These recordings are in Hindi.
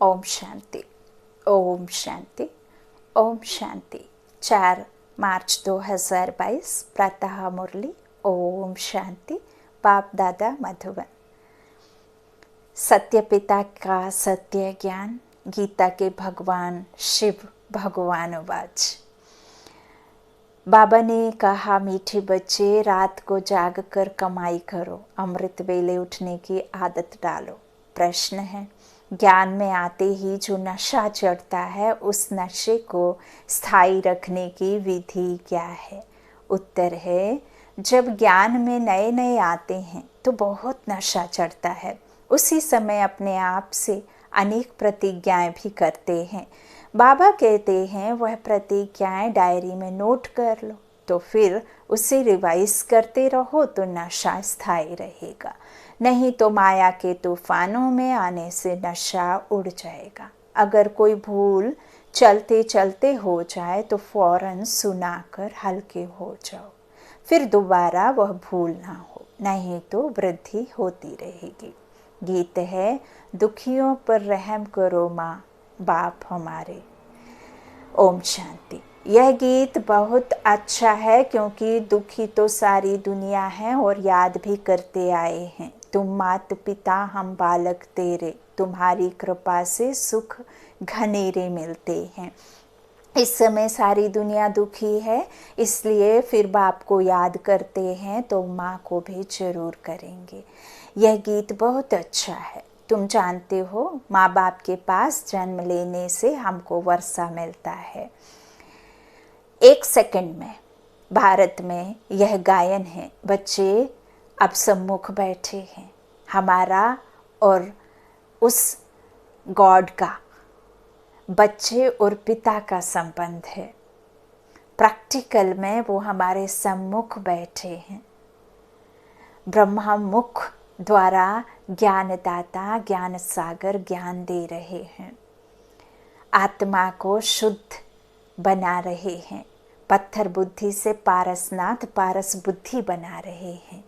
ओम शांति, ओम शांति, ओम शांति। 4 मार्च 2022 प्रातः मुरली। ओम शांति। बाप दादा मधुबन। सत्य पिता का सत्य ज्ञान, गीता के भगवान शिव भगवान वाच। बाबा ने कहा, मीठे बच्चे, रात को जाग कर कमाई करो, अमृत वेले उठने की आदत डालो। प्रश्न है, ज्ञान में आते ही जो नशा चढ़ता है, उस नशे को स्थायी रखने की विधि क्या है? उत्तर है, जब ज्ञान में नए नए आते हैं तो बहुत नशा चढ़ता है। उसी समय अपने आप से अनेक प्रतिज्ञाएं भी करते हैं। बाबा कहते हैं वह प्रतिज्ञाएं डायरी में नोट कर लो, तो फिर उसे रिवाइज करते रहो तो नशा स्थायी रहेगा। नहीं तो माया के तूफानों में आने से नशा उड़ जाएगा। अगर कोई भूल चलते चलते हो जाए तो फौरन सुनाकर हल्के हो जाओ, फिर दोबारा वह भूल ना हो, नहीं तो वृद्धि होती रहेगी। गीत है, दुखियों पर रहम करो माँ बाप हमारे। ओम शांति। यह गीत बहुत अच्छा है क्योंकि दुखी तो सारी दुनिया है और याद भी करते आए हैं। तुम मात पिता हम बालक तेरे, तुम्हारी कृपा से सुख घनेरे मिलते हैं। इस समय सारी दुनिया दुखी है, इसलिए फिर बाप को याद करते हैं तो माँ को भी जरूर करेंगे। यह गीत बहुत अच्छा है। तुम जानते हो, माँ बाप के पास जन्म लेने से हमको वर्षा मिलता है। 1 सेकंड में भारत में यह गायन है। बच्चे अब सम्मुख बैठे हैं। हमारा और उस गॉड का, बच्चे और पिता का संबंध है। प्रैक्टिकल में वो हमारे सम्मुख बैठे हैं। ब्रह्मा मुख द्वारा ज्ञानदाता ज्ञान सागर ज्ञान दे रहे हैं। आत्मा को शुद्ध बना रहे हैं। पत्थर बुद्धि से पारसनाथ पारस बुद्धि बना रहे हैं।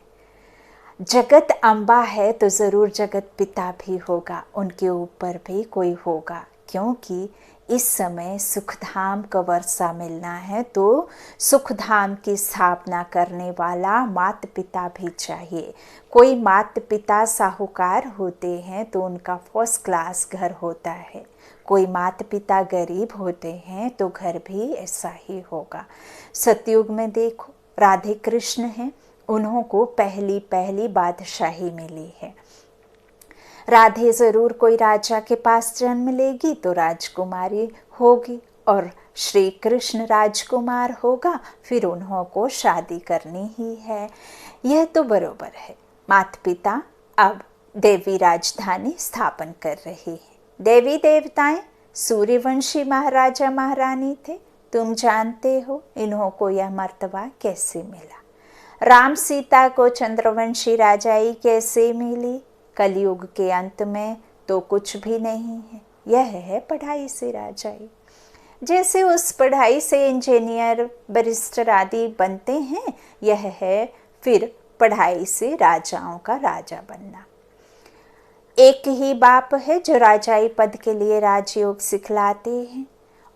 जगत अम्बा है तो ज़रूर जगत पिता भी होगा, उनके ऊपर भी कोई होगा, क्योंकि इस समय सुखधाम का वर्षा मिलना है तो सुखधाम की स्थापना करने वाला मात पिता भी चाहिए। कोई मात पिता साहूकार होते हैं तो उनका फर्स्ट क्लास घर होता है। कोई मात पिता गरीब होते हैं तो घर भी ऐसा ही होगा। सतयुग में देखो, राधे कृष्ण हैं, उन्हों को पहली पहली बादशाही मिली है। राधे ज़रूर कोई राजा के पास जन्म लेगी तो राजकुमारी होगी, और श्री कृष्ण राजकुमार होगा, फिर उन्हों को शादी करनी ही है। यह तो बरोबर है। माता पिता अब देवी राजधानी स्थापन कर रही है। देवी देवताएं सूर्यवंशी महाराजा महारानी थे। तुम जानते हो इन्हों को यह मर्तबा कैसे मिला। राम सीता को चंद्रवंशी राजाई कैसे मिली। कलयुग के अंत में तो कुछ भी नहीं है। यह है पढ़ाई से राजाई। जैसे उस पढ़ाई से इंजीनियर बैरिस्टर आदि बनते हैं, यह है फिर पढ़ाई से राजाओं का राजा बनना। एक ही बाप है जो राजाई पद के लिए राजयोग सिखलाते हैं,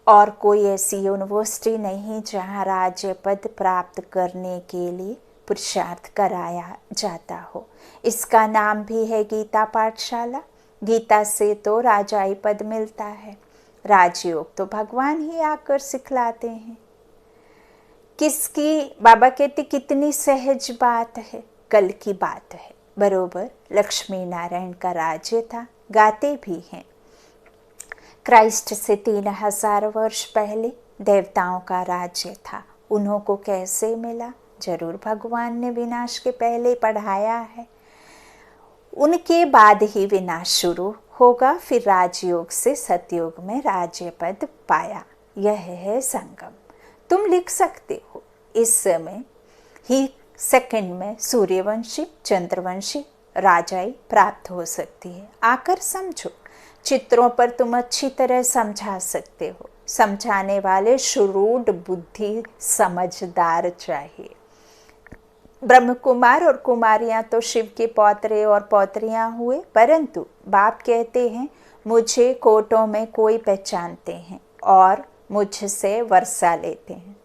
और कोई ऐसी यूनिवर्सिटी नहीं जहाँ राज्य पद प्राप्त करने के लिए पुरुषार्थ कराया जाता हो। इसका नाम भी है गीता पाठशाला। गीता से तो राजाई पद मिलता है, राजयोग तो भगवान ही आकर सिखलाते हैं। किसकी, बाबा कहते कितनी सहज बात है, कल की बात है। बरोबर लक्ष्मी नारायण का राज्य था, गाते भी हैं। क्राइस्ट से 3000 वर्ष पहले देवताओं का राज्य था। उन्हों को कैसे मिला? जरूर भगवान ने विनाश के पहले पढ़ाया है। उनके बाद ही विनाश शुरू होगा, फिर राजयोग से सतयुग में राज्य पद पाया। यह है संगम। तुम लिख सकते हो, इस समय ही सेकंड में सूर्यवंशी चंद्रवंशी राजाई प्राप्त हो सकती है। आकर समझो। चित्रों पर तुम अच्छी तरह समझा सकते हो। समझाने वाले श्रूड बुद्धि समझदार चाहिए। ब्रह्म कुमार और कुमारियां तो शिव के पौत्रे और पौत्रियां हुए, परंतु बाप कहते हैं मुझे कोटों में कोई पहचानते हैं और मुझसे वर्षा लेते हैं।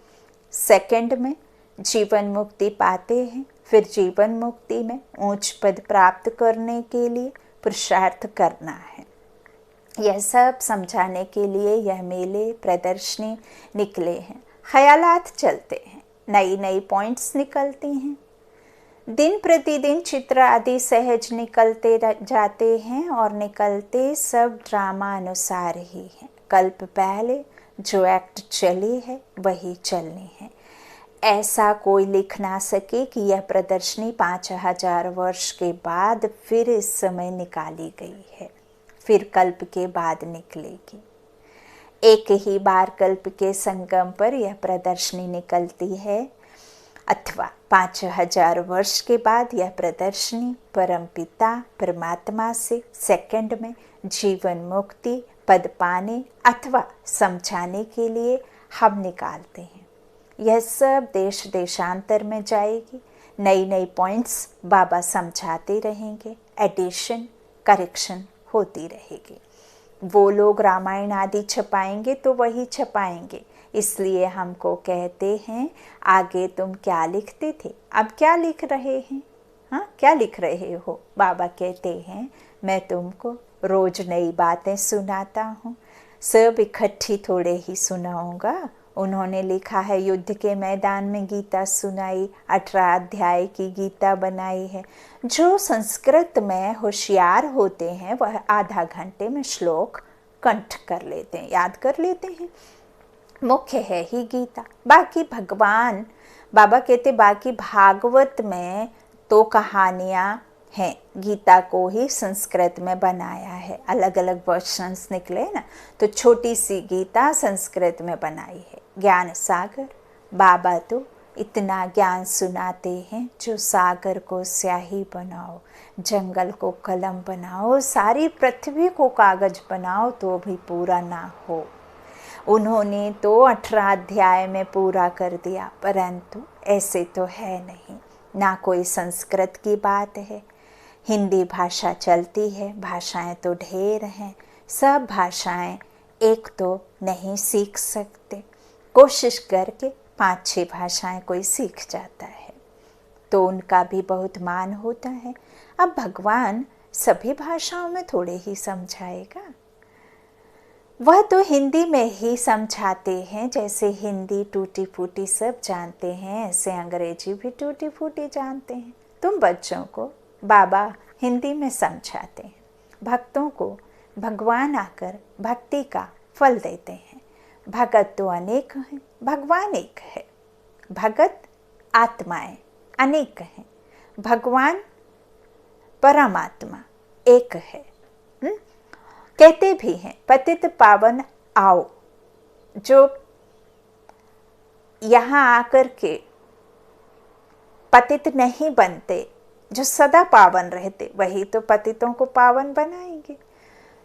सेकंड में जीवन मुक्ति पाते हैं, फिर जीवन मुक्ति में ऊंच पद प्राप्त करने के लिए पुरुषार्थ करना है। यह सब समझाने के लिए यह मेले प्रदर्शनी निकले हैं। ख्यालात चलते हैं, नई नई पॉइंट्स निकलती हैं। दिन प्रतिदिन चित्र आदि सहज निकलते जाते हैं और निकलते सब ड्रामा अनुसार ही है। कल्प पहले जो एक्ट चली है वही चलनी है। ऐसा कोई लिख ना सके कि यह प्रदर्शनी 5000 वर्ष के बाद फिर इस समय निकाली गई है, फिर कल्प के बाद निकलेगी। एक ही बार कल्प के संगम पर यह प्रदर्शनी निकलती है, अथवा 5000 वर्ष के बाद यह प्रदर्शनी परमपिता परमात्मा से सेकंड में जीवन मुक्ति पद पाने अथवा समझाने के लिए हम निकालते हैं। यह सब देश देशांतर में जाएगी। नई नई पॉइंट्स बाबा समझाते रहेंगे, एडिशन करेक्शन होती रहेगी। वो लोग रामायण आदि छपाएंगे तो वही छपाएंगे, इसलिए हमको कहते हैं आगे तुम क्या लिखते थे, अब क्या लिख रहे हैं? हाँ, क्या लिख रहे हो? बाबा कहते हैं मैं तुमको रोज नई बातें सुनाता हूँ, सब इकट्ठी थोड़े ही सुनाऊंगा। उन्होंने लिखा है युद्ध के मैदान में गीता सुनाई, 18 अध्याय की गीता बनाई है। जो संस्कृत में होशियार होते हैं वह आधा घंटे में श्लोक कंठ कर लेते हैं, याद कर लेते हैं। मुख्य है ही गीता। बाकी भगवान बाबा कहते बाकी भागवत में तो कहानियाँ हैं, गीता को ही संस्कृत में बनाया है, अलग अलग वर्जन्स निकले ना, तो छोटी सी गीता संस्कृत में बनाई है। ज्ञान सागर बाबा तो इतना ज्ञान सुनाते हैं जो सागर को स्याही बनाओ, जंगल को कलम बनाओ, सारी पृथ्वी को कागज बनाओ तो भी पूरा ना हो। उन्होंने तो 18 अध्याय में पूरा कर दिया, परंतु ऐसे तो है नहीं। ना कोई संस्कृत की बात है, हिंदी भाषा चलती है, भाषाएं तो ढेर हैं, सब भाषाएं एक तो नहीं सीख सकते। कोशिश करके 5-6 भाषाएं कोई सीख जाता है तो उनका भी बहुत मान होता है। अब भगवान सभी भाषाओं में थोड़े ही समझाएगा, वह तो हिंदी में ही समझाते हैं। जैसे हिंदी टूटी फूटी सब जानते हैं, ऐसे अंग्रेजी भी टूटी फूटी जानते हैं। तुम बच्चों को बाबा हिंदी में समझाते हैं, भक्तों को भगवान आकर भक्ति का फल देते हैं। भगत तो अनेक हैं, भगवान एक है। भगत आत्माएं अनेक हैं, भगवान परमात्मा एक है। कहते भी हैं पतित पावन आओ, जो यहाँ आकर के पतित नहीं बनते, जो सदा पावन रहते, वही तो पतितों को पावन बनाएंगे।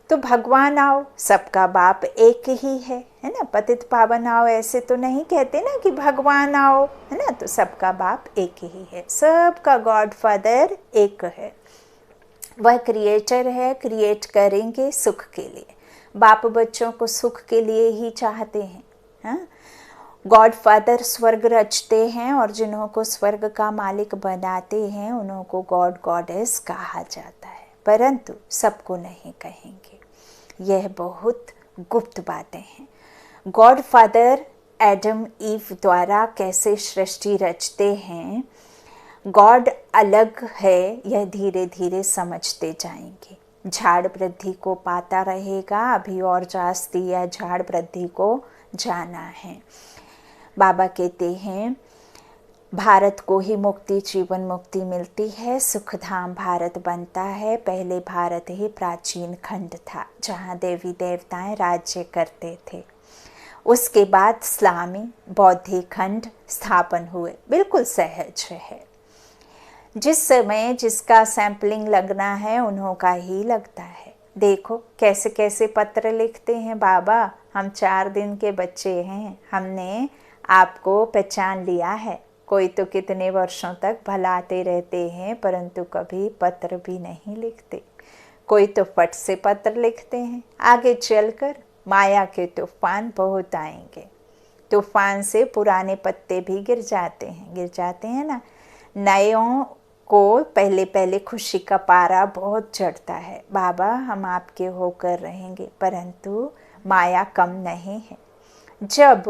तो भगवान आओ, सबका बाप एक ही है ना। पतित पावन आओ ऐसे तो नहीं कहते ना कि भगवान आओ, है ना। तो सबका बाप एक ही है, सबका गॉड फादर एक है। वह क्रिएटर है, क्रिएट करेंगे सुख के लिए। बाप बच्चों को सुख के लिए ही चाहते हैं। हाँ, गॉड फादर स्वर्ग रचते हैं और जिन्हों को स्वर्ग का मालिक बनाते हैं उन्हों को गॉड गॉडेस कहा जाता है, परंतु सबको नहीं कहेंगे। यह बहुत गुप्त बातें हैं। गॉड फादर एडम ईव द्वारा कैसे सृष्टि रचते हैं, गॉड अलग है, यह धीरे धीरे समझते जाएंगे। झाड़ वृद्धि को पाता रहेगा, अभी और जास्ती यह झाड़ वृद्धि को जाना है। बाबा कहते हैं भारत को ही मुक्ति जीवन मुक्ति मिलती है, सुखधाम भारत बनता है। पहले भारत ही प्राचीन खंड था जहाँ देवी देवताएं राज्य करते थे। उसके बाद इस्लामी बौद्धिक खंड स्थापन हुए, बिल्कुल सहज है। जिस समय जिसका सैंपलिंग लगना है उन्हों का ही लगता है। देखो कैसे कैसे पत्र लिखते हैं बाबा, हम 4 दिन के बच्चे हैं, हमने आपको पहचान लिया है। कोई तो कितने वर्षों तक भलाते रहते हैं परंतु कभी पत्र भी नहीं लिखते। कोई तो फट से पत्र लिखते हैं, आगे चलकर माया के तूफान बहुत आएंगे। तूफान से पुराने पत्ते भी गिर जाते हैं ना। नयों को पहले पहले खुशी का पारा बहुत चढ़ता है, बाबा हम आपके होकर रहेंगे, परंतु माया कम नहीं है। जब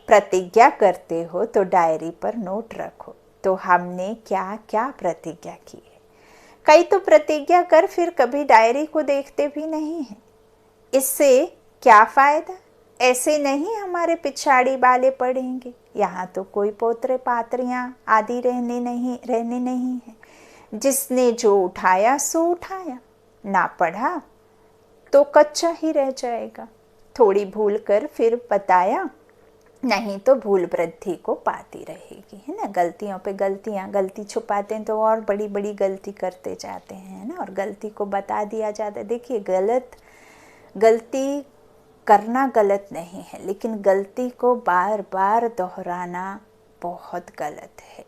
प्रतिज्ञा करते हो तो डायरी पर नोट रखो, तो हमने क्या क्या प्रतिज्ञा की है। कई तो प्रतिज्ञा कर फिर कभी डायरी को देखते भी नहीं हैं। इससे क्या फ़ायदा? ऐसे नहीं हमारे पिछाड़ी वाले पढ़ेंगे। यहाँ तो कोई पोतरे पात्रियाँ आदि रहने नहीं है। जिसने जो उठाया सो उठाया, ना पढ़ा तो कच्चा ही रह जाएगा। थोड़ी भूल कर फिर बताया, नहीं तो भूल वृद्धि को पाती रहेगी, है ना। गलतियों पे गलती छुपाते हैं तो और बड़ी बड़ी गलती करते जाते हैं ना, और गलती को बता दिया जाता है। देखिए गलती करना गलत नहीं है, लेकिन गलती को बार बार दोहराना बहुत गलत है।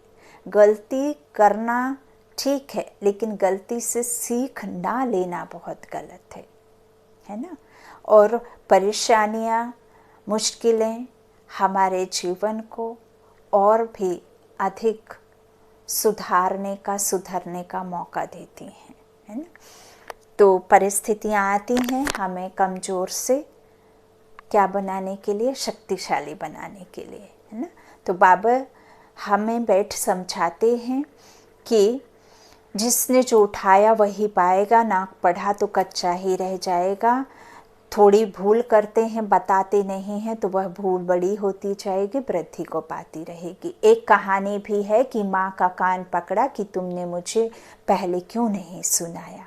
गलती करना ठीक है, लेकिन गलती से सीख ना लेना बहुत गलत है ना। और परेशानियाँ, मुश्किलें हमारे जीवन को और भी अधिक सुधरने का मौका देती हैं, है ना। तो परिस्थितियाँ आती हैं हमें कमज़ोर से क्या बनाने के लिए, शक्तिशाली बनाने के लिए, है ना। तो बाबा हमें बैठ समझाते हैं कि जिसने जो उठाया वही पाएगा, ना पढ़ा तो कच्चा ही रह जाएगा। थोड़ी भूल करते हैं, बताते नहीं हैं, तो वह भूल बड़ी होती जाएगी, वृद्धि को पाती रहेगी। एक कहानी भी है कि माँ का कान पकड़ा कि तुमने मुझे पहले क्यों नहीं सुनाया,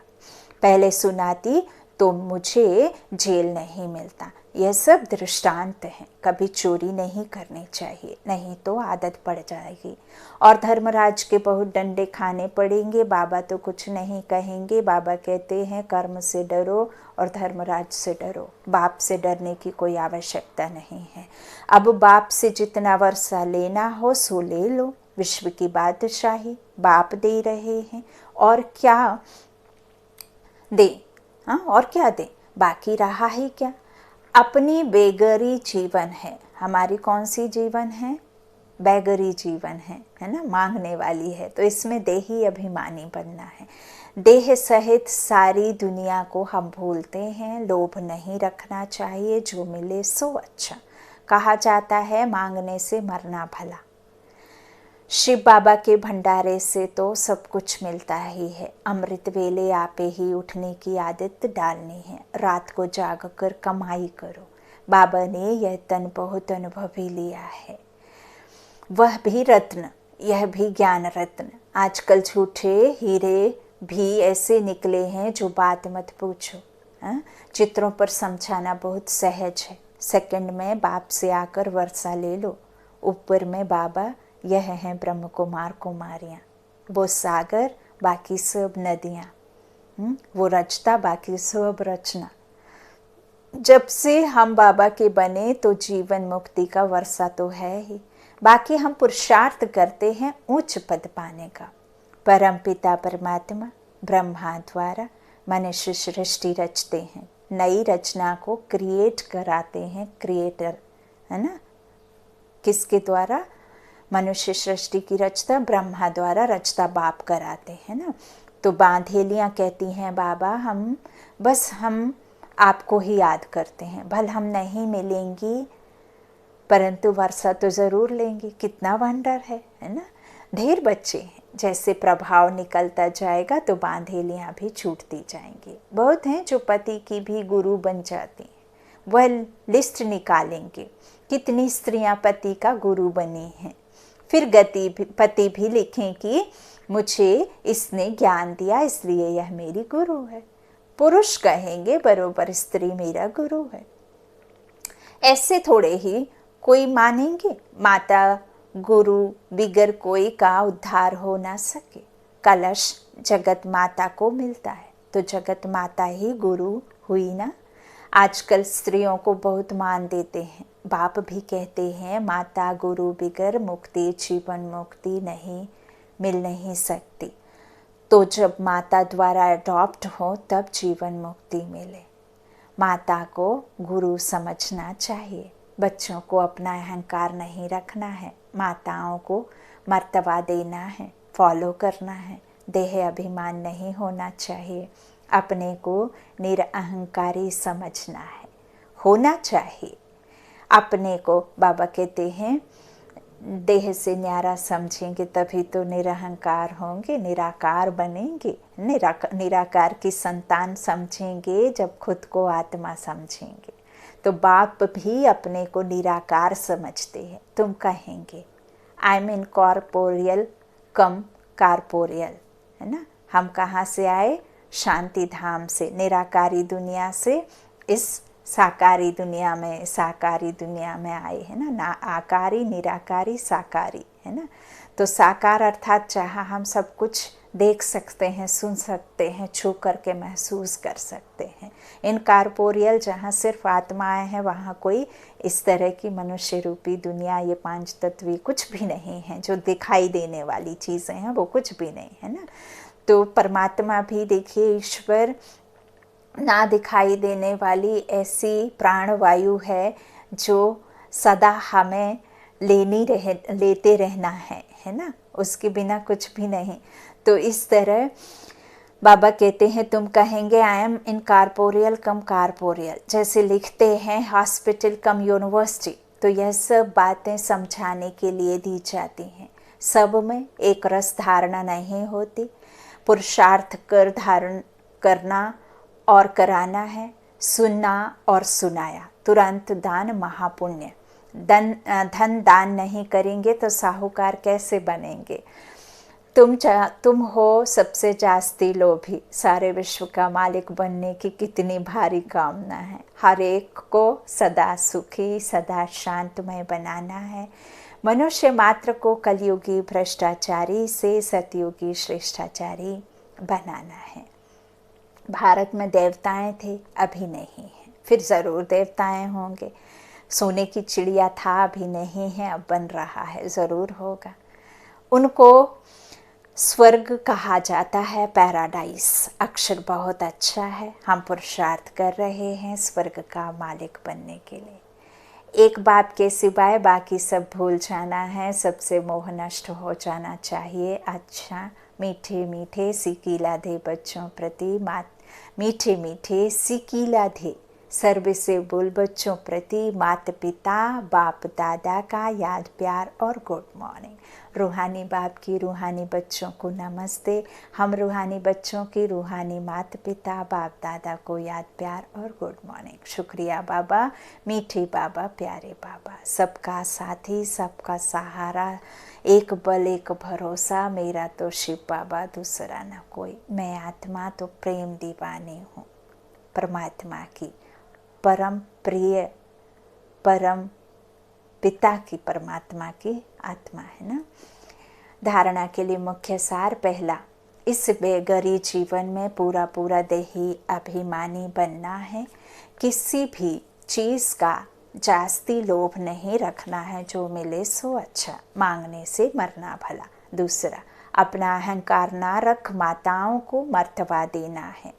पहले सुनाती तो मुझे जेल नहीं मिलता। यह सब दृष्टांत हैं। कभी चोरी नहीं करनी चाहिए, नहीं तो आदत पड़ जाएगी। और धर्मराज के बहुत डंडे खाने पड़ेंगे, बाबा तो कुछ नहीं कहेंगे। बाबा कहते हैं कर्म से डरो और धर्मराज से डरो, बाप से डरने की कोई आवश्यकता नहीं है। अब बाप से जितना वर्षा लेना हो सो ले लो, विश्व की बादशाही बाप दे रहे हैं, और क्या दे, हाँ और क्या दे, बाकी रहा है क्या। अपनी बेगरी जीवन है हमारी। कौन सी जीवन है? बेगरी जीवन है ना, मांगने वाली है। तो इसमें देही अभिमानी बनना है। देह सहित सारी दुनिया को हम भूलते हैं। लोभ नहीं रखना चाहिए, जो मिले सो अच्छा। कहा जाता है मांगने से मरना भला। शिव बाबा के भंडारे से तो सब कुछ मिलता ही है। अमृत वेले आपे ही उठने की आदत डालनी है। रात को जाग कर कमाई करो। बाबा ने यह तन बहुत अनुभव भी लिया है। वह भी रत्न, यह भी ज्ञान रत्न। आजकल झूठे हीरे भी ऐसे निकले हैं जो बात मत पूछो। चित्रों पर समझाना बहुत सहज है। सेकंड में बाप से आकर वर्षा ले लो। ऊपर में बाबा, यह हैं ब्रह्म कुमार कुमारियाँ। वो सागर, बाकी सब नदियाँ, वो रचता, बाकी सब रचना। जब से हम बाबा के बने तो जीवन मुक्ति का वर्षा तो है ही, बाकी हम पुरुषार्थ करते हैं ऊंच पद पाने का। परम पिता परमात्मा ब्रह्मा द्वारा मनुष्य सृष्टि रचते हैं, नई रचना को क्रिएट कराते हैं क्रिएटर, है ना। किसके द्वारा? मनुष्य सृष्टि की रचता ब्रह्मा द्वारा रचता बाप कराते हैं ना। तो बांधेलियाँ कहती हैं बाबा हम आपको ही याद करते हैं, भल हम नहीं मिलेंगी परंतु वर्षा तो ज़रूर लेंगी। कितना वंडर है ना। ढेर बच्चे हैं, जैसे प्रभाव निकलता जाएगा तो बांधेलियाँ भी छूटती जाएंगी। बहुत हैं जो पति की भी गुरु बन जाती हैं, वह लिस्ट निकालेंगे कितनी स्त्रियां पति का गुरु बनी हैं। फिर पति भी लिखें कि मुझे इसने ज्ञान दिया इसलिए यह मेरी गुरु है। पुरुष कहेंगे बरोबर स्त्री मेरा गुरु है। ऐसे थोड़े ही कोई मानेंगे। माता गुरु बिगर कोई का उद्धार हो ना सके। कलश जगत माता को मिलता है तो जगत माता ही गुरु हुई ना। आजकल स्त्रियों को बहुत मान देते हैं। बाप भी कहते हैं माता गुरु बिगर मुक्ति जीवन मुक्ति नहीं मिल नहीं सकती। तो जब माता द्वारा अडॉप्ट हो तब जीवन मुक्ति मिले। माता को गुरु समझना चाहिए। बच्चों को अपना अहंकार नहीं रखना है, माताओं को मर्तबा देना है, फॉलो करना है। देह अभिमान नहीं होना चाहिए। अपने को निरअहंकारी समझना है, होना चाहिए। अपने को बाबा कहते हैं देह से न्यारा समझेंगे तभी तो निरअहकार होंगे, निराकार बनेंगे। निराकार की संतान समझेंगे जब खुद को आत्मा समझेंगे। तो बाप भी अपने को निराकार समझते हैं। तुम कहेंगे आई एम इनकॉर्पोरियल कम कारपोरियल, है ना। हम कहाँ से आए? शांति धाम से, निराकारी दुनिया से इस साकारी दुनिया में, साकारी दुनिया में आए, है ना। आकारी, निराकारी, साकारी, है ना। तो साकार अर्थात जहाँ हम सब कुछ देख सकते हैं, सुन सकते हैं, छू करके महसूस कर सकते हैं। इनकॉर्पोरियल जहाँ सिर्फ आत्माएं हैं, वहाँ कोई इस तरह की मनुष्य रूपी दुनिया, ये पांच तत्वी कुछ भी नहीं है। जो दिखाई देने वाली चीज़ें हैं वो कुछ भी नहीं है ना। तो परमात्मा भी देखिए, ईश्वर ना दिखाई देने वाली ऐसी प्राणवायु है जो सदा हमें लेते रहना है ना। उसके बिना कुछ भी नहीं। तो इस तरह बाबा कहते हैं तुम कहेंगे आई एम इनकॉर्पोरियल कम कारपोरियल। जैसे लिखते हैं हॉस्पिटल कम यूनिवर्सिटी। तो यह सब बातें समझाने के लिए दी जाती हैं। सब में एक रस धारणा नहीं होती। पुरुषार्थ कर धारण करना और कराना है, सुनना और सुनाया। तुरंत दान महापुण्य। धन दान नहीं करेंगे तो साहूकार कैसे बनेंगे? तुम हो सबसे जास्ती लोभी। सारे विश्व का मालिक बनने की कितनी भारी कामना है। हर एक को सदा सुखी, सदा शांतमय बनाना है। मनुष्य मात्र को कलयुगी भ्रष्टाचारी से सतयुगी श्रेष्ठाचारी बनाना है। भारत में देवताएं थे, अभी नहीं है, फिर ज़रूर देवताएं होंगे। सोने की चिड़िया था, अभी नहीं है, अब बन रहा है, ज़रूर होगा। उनको स्वर्ग कहा जाता है, पैराडाइस। अक्षर बहुत अच्छा है। हम पुरुषार्थ कर रहे हैं स्वर्ग का मालिक बनने के लिए। एक बाप के सिवाय बाकी सब भूल जाना है, सबसे मोह नष्ट हो जाना चाहिए। अच्छा मीठे मीठे सिकीला दे बच्चों प्रति मीठे मीठे सिकीला दे सर्व से बोल बच्चों प्रति माता पिता बाप दादा का याद प्यार और गुड मॉर्निंग। रूहानी बाप की रूहानी बच्चों को नमस्ते। हम रूहानी बच्चों की रूहानी माता पिता बाप दादा को याद प्यार और गुड मॉर्निंग। शुक्रिया बाबा, मीठे बाबा, प्यारे बाबा। सबका साथी, सबका सहारा, एक बल एक भरोसा। मेरा तो शिव बाबा, दूसरा न कोई। मैं आत्मा तो प्रेम दीवानी हूँ परमात्मा की, परम प्रिय, परम पिता की, परमात्मा की आत्मा है ना। धारणा के लिए मुख्य सार पहला, इस बेगरी जीवन में पूरा पूरा देही अभिमानी बनना है। किसी भी चीज़ का जास्ती लोभ नहीं रखना है। जो मिले सो अच्छा, मांगने से मरना भला। दूसरा, अपना अहंकार ना रख, माताओं को मर्तबा देना है।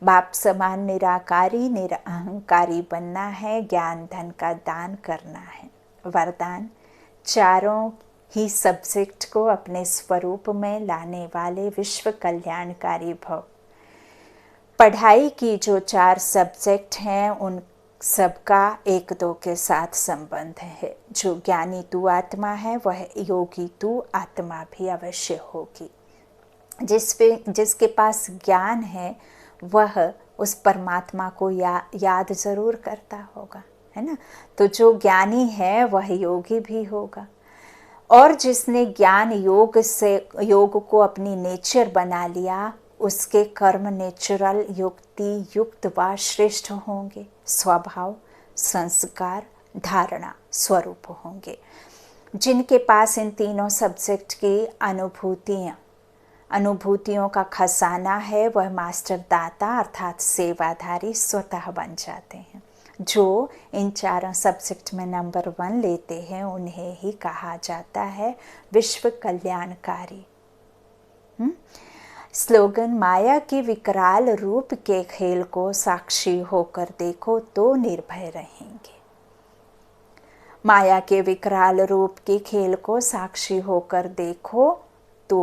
बाप समान निराकारी निरअहंकारी बनना है। ज्ञान धन का दान करना है। वरदान, चारों ही सब्जेक्ट को अपने स्वरूप में लाने वाले विश्व कल्याणकारी भव। पढ़ाई की जो 4 सब्जेक्ट हैं उन सबका एक दो के साथ संबंध है। जो ज्ञानी तू आत्मा है वह योगी तू आत्मा भी अवश्य होगी। जिसके पास ज्ञान है वह उस परमात्मा को याद ज़रूर करता होगा, है ना। तो जो ज्ञानी है वह योगी भी होगा। और जिसने ज्ञान योग को अपनी नेचर बना लिया, उसके कर्म नेचुरल, युक्ति युक्त व श्रेष्ठ होंगे। स्वभाव, संस्कार, धारणा, स्वरूप होंगे। जिनके पास इन तीनों सब्जेक्ट की अनुभूतियों का खजाना है वह मास्टर दाता अर्थात सेवाधारी स्वतः बन जाते हैं। जो इन 4 सब्जेक्ट में नंबर 1 लेते हैं उन्हें ही कहा जाता है विश्व कल्याणकारी। स्लोगन, माया के विकराल रूप के खेल को साक्षी होकर देखो तो निर्भय रहेंगे। माया के विकराल रूप के खेल को साक्षी होकर देखो तो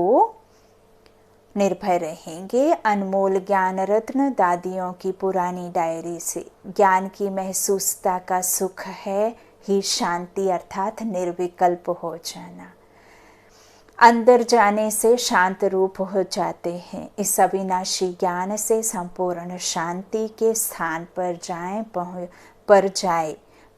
निर्भय रहेंगे। अनमोल ज्ञान रत्न दादियों की पुरानी डायरी से। ज्ञान की महसूसता का सुख है ही शांति, अर्थात निर्विकल्प हो जाना। अंदर जाने से शांत रूप हो जाते हैं। इस अविनाशी ज्ञान से संपूर्ण शांति के स्थान पर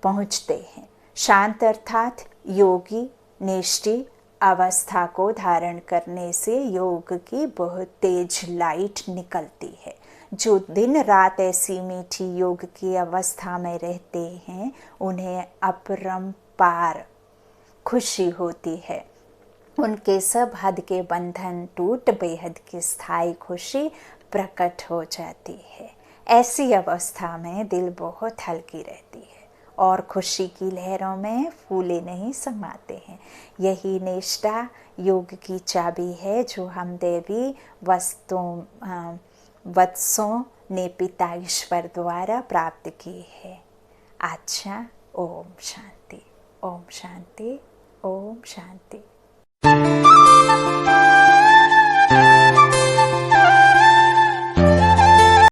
पहुँचते हैं। शांत अर्थात योगी निष्ठी अवस्था को धारण करने से योग की बहुत तेज लाइट निकलती है। जो दिन रात ऐसी मीठी योग की अवस्था में रहते हैं उन्हें अपरंपार खुशी होती है। उनके सब हद के बंधन टूट बेहद की स्थायी खुशी प्रकट हो जाती है। ऐसी अवस्था में दिल बहुत हल्की रहती है और खुशी की लहरों में फूले नहीं समाते हैं। यही निष्ठा योग की चाबी है जो हम देवी वत्सों ने पिता ईश्वर द्वारा प्राप्त की है। अच्छा, ओम शांति, ओम शांति, ओम शांति।